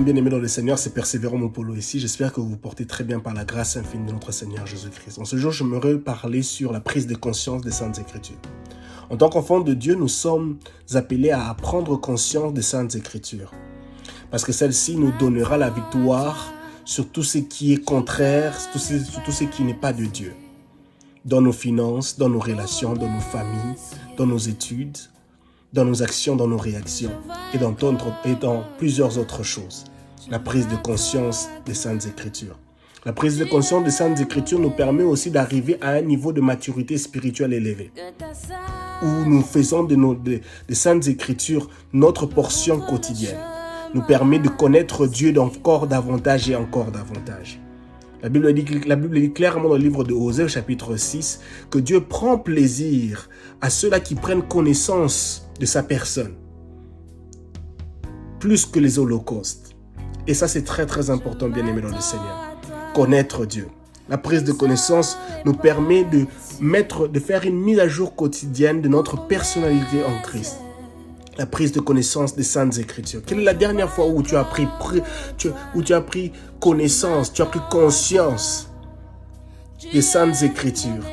Bien-aimés dans le Seigneur, c'est Persévérant Mopolo ici. J'espère que vous vous portez très bien par la grâce infinie de notre Seigneur Jésus-Christ. En ce jour, j'aimerais parler sur la prise de conscience des Saintes Écritures. En tant qu'enfants de Dieu, nous sommes appelés à prendre conscience des Saintes Écritures. Parce que celle-ci nous donnera la victoire sur tout ce qui est contraire, sur tout ce qui n'est pas de Dieu. Dans nos finances, dans nos relations, dans nos familles, dans nos études, dans nos actions, dans nos réactions et dans plusieurs autres choses. La prise de conscience des Saintes Écritures. La prise de conscience des Saintes Écritures nous permet aussi d'arriver à un niveau de maturité spirituelle élevé, où nous faisons des Saintes Écritures notre portion quotidienne. Nous permet de connaître Dieu encore davantage et encore davantage. La Bible dit clairement dans le livre de Osée, chapitre 6, que Dieu prend plaisir à ceux-là qui prennent connaissance de sa personne, plus que les holocaustes. Et ça, c'est très très important, bien-aimés dans le Seigneur. Connaître Dieu. La prise de connaissance nous permet de faire une mise à jour quotidienne de notre personnalité en Christ. La prise de connaissance des Saintes Écritures. Quelle est la dernière fois où tu as pris connaissance, tu as pris conscience des Saintes Écritures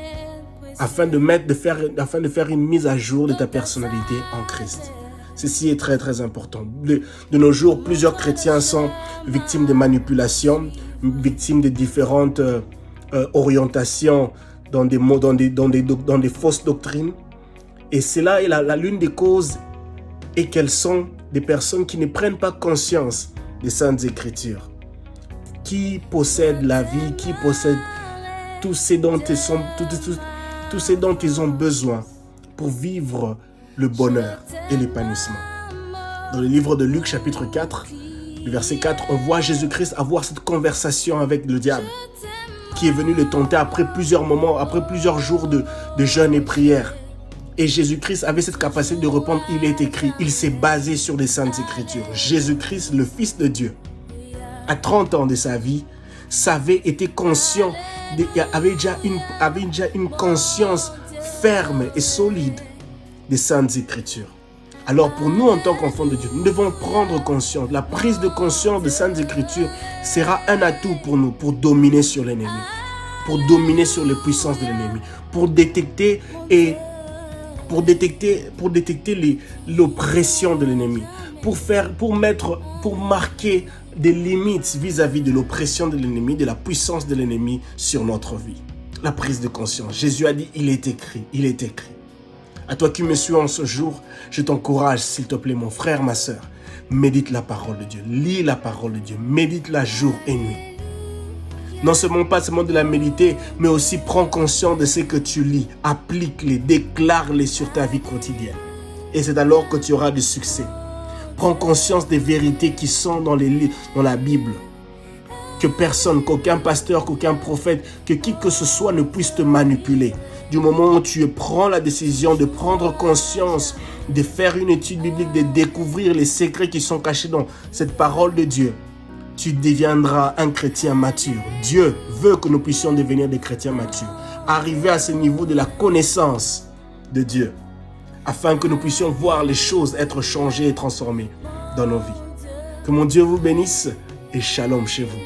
afin de faire une mise à jour de ta personnalité en Christ? Ceci est très très important. De nos jours, plusieurs chrétiens sont victimes de manipulations, victimes de différentes orientations dans des fausses doctrines. Et cela est l'une des causes et qu'elles sont des personnes qui ne prennent pas conscience des Saintes Écritures, qui possèdent la vie, qui possèdent tout ce dont ils ont besoin pour vivre le bonheur et l'épanouissement. Dans le livre de Luc, chapitre 4, le verset 4, on voit Jésus-Christ avoir cette conversation avec le diable, qui est venu le tenter après plusieurs jours de jeûne et prière. Et Jésus-Christ avait cette capacité de répondre, il est écrit, il s'est basé sur les Saintes Écritures. Jésus-Christ, le Fils de Dieu, à 30 ans de sa vie, était conscient, avait déjà une conscience ferme et solide des Saintes Écritures. Alors pour nous, en tant qu'enfants de Dieu, nous devons prendre conscience. La prise de conscience des Saintes Écritures sera un atout pour nous, pour dominer sur l'ennemi, pour dominer sur les puissances de l'ennemi, pour détecter l'oppression de l'ennemi, pour marquer des limites vis-à-vis de l'oppression de l'ennemi, de la puissance de l'ennemi sur notre vie. La prise de conscience. Jésus a dit, il est écrit, il est écrit. À toi qui me suis en ce jour, je t'encourage, s'il te plaît, mon frère, ma sœur, médite la parole de Dieu, lis la parole de Dieu, médite-la jour et nuit. Non seulement pas seulement de la méditer, mais aussi prends conscience de ce que tu lis, applique-les, déclare-les sur ta vie quotidienne. Et c'est alors que tu auras du succès. Prends conscience des vérités qui sont dans la Bible. Que personne, qu'aucun pasteur, qu'aucun prophète, que qui que ce soit ne puisse te manipuler. Du moment où tu prends la décision de prendre conscience, de faire une étude biblique, de découvrir les secrets qui sont cachés dans cette parole de Dieu, tu deviendras un chrétien mature. Dieu veut que nous puissions devenir des chrétiens matures. Arriver à ce niveau de la connaissance de Dieu, afin que nous puissions voir les choses être changées et transformées dans nos vies. Que mon Dieu vous bénisse et shalom chez vous.